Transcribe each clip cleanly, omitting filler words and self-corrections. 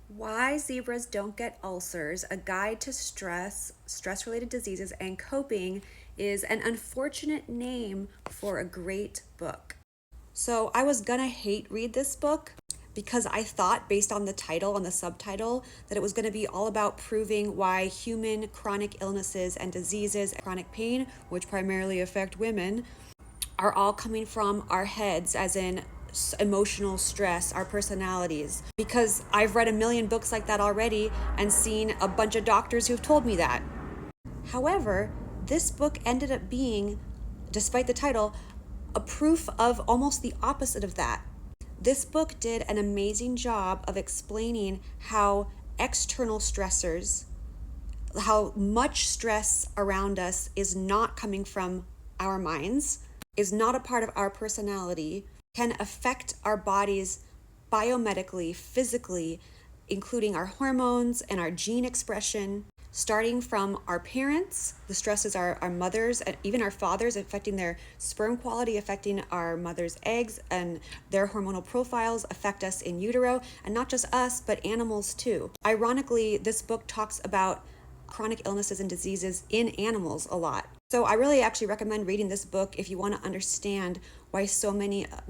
Why Zebras Don't Get Ulcers, A Guide to Stress-Related Diseases, and Coping is an unfortunate name for a great book. So I was gonna hate read this book because I thought, based on the title and the subtitle, that it was going to be all about proving why human chronic illnesses and diseases, chronic pain, which primarily affect women, are all coming from our heads, as in emotional stress, our personalities. Because I've read a million books like that already and seen a bunch of doctors who've told me that. However, this book ended up being, despite the title, a proof of almost the opposite of that. This book did an amazing job of explaining how external stressors, how much stress around us is not coming from our minds, is not a part of our personality, can affect our bodies biomedically, physically, including our hormones and our gene expression, starting from our parents. The stresses are our mothers and even our fathers, affecting their sperm quality, affecting our mother's eggs, and their hormonal profiles affect us in utero, and not just us, but animals too. Ironically, this book talks about chronic illnesses and diseases in animals a lot. So I really actually recommend reading this book if you want to understand why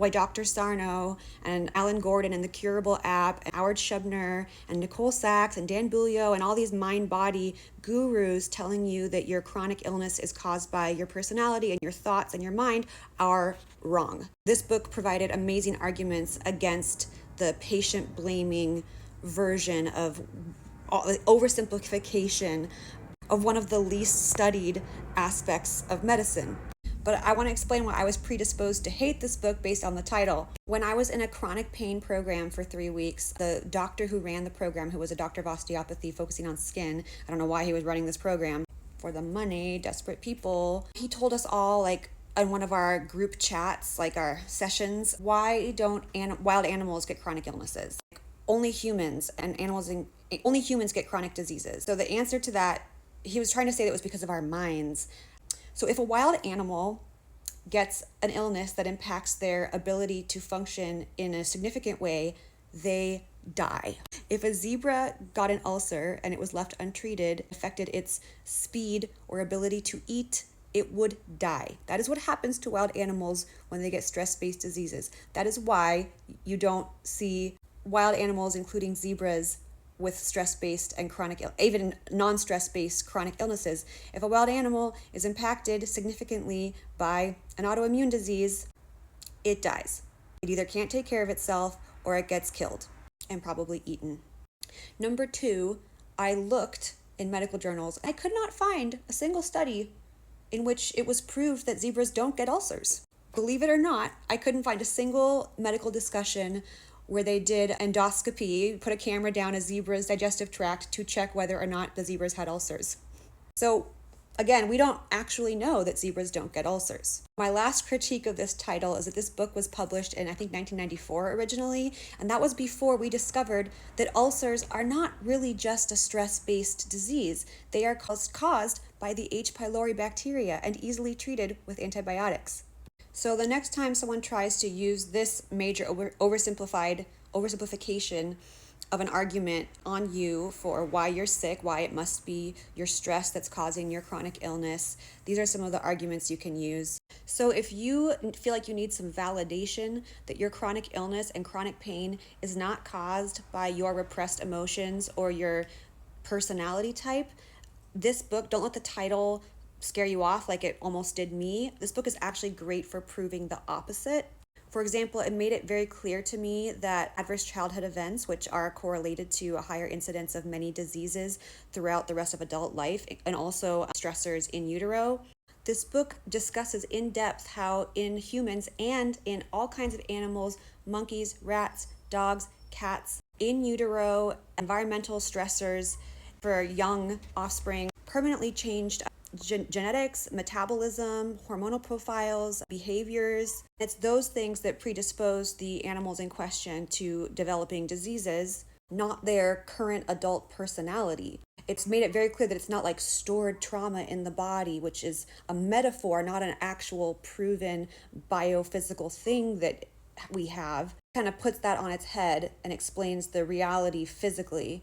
Dr. Sarno and Alan Gordon and the Curable app and Howard Shubner and Nicole Sachs and Dan Bulio and all these mind-body gurus telling you that your chronic illness is caused by your personality and your thoughts and your mind are wrong. This book provided amazing arguments against the patient-blaming version of oversimplification of one of the least studied aspects of medicine. But I want to explain why I was predisposed to hate this book based on the title. When I was in a chronic pain program for 3 weeks, the doctor who ran the program, who was a doctor of osteopathy focusing on skin, I don't know why he was running this program, for the money, desperate people, he told us all, like, on one of our group chats, like our sessions, why don't wild animals get chronic illnesses? Only humans get chronic diseases. So the answer to that, he was trying to say that it was because of our minds. So if a wild animal gets an illness that impacts their ability to function in a significant way, they die. If a zebra got an ulcer and it was left untreated, affected its speed or ability to eat, it would die. That is what happens to wild animals when they get stress-based diseases. That is why you don't see wild animals, including zebras, with stress-based and even non-stress-based chronic illnesses. If a wild animal is impacted significantly by an autoimmune disease, it dies. It either can't take care of itself or it gets killed and probably eaten. Number 2, I looked in medical journals. I could not find a single study in which it was proved that zebras don't get ulcers. Believe it or not, I couldn't find a single medical discussion where they did endoscopy, put a camera down a zebra's digestive tract to check whether or not the zebras had ulcers. So again, we don't actually know that zebras don't get ulcers. My last critique of this title is that this book was published in, I think, 1994 originally, and that was before we discovered that ulcers are not really just a stress-based disease. They are caused by the H. pylori bacteria and easily treated with antibiotics. So the next time someone tries to use this major oversimplification of an argument on you for why you're sick, why it must be your stress that's causing your chronic illness, these are some of the arguments you can use. So if you feel like you need some validation that your chronic illness and chronic pain is not caused by your repressed emotions or your personality type, this book, don't let the title scare you off like it almost did me. This book is actually great for proving the opposite. For example, it made it very clear to me that adverse childhood events, which are correlated to a higher incidence of many diseases throughout the rest of adult life, and also stressors in utero. This book discusses in depth how in humans and in all kinds of animals, monkeys, rats, dogs, cats, in utero, environmental stressors for young offspring permanently changed genetics, metabolism, hormonal profiles, behaviors. It's those things that predispose the animals in question to developing diseases, not their current adult personality. It's made it very clear that it's not like stored trauma in the body, which is a metaphor, not an actual proven biophysical thing that we have. kind of puts that on its head and explains the reality physically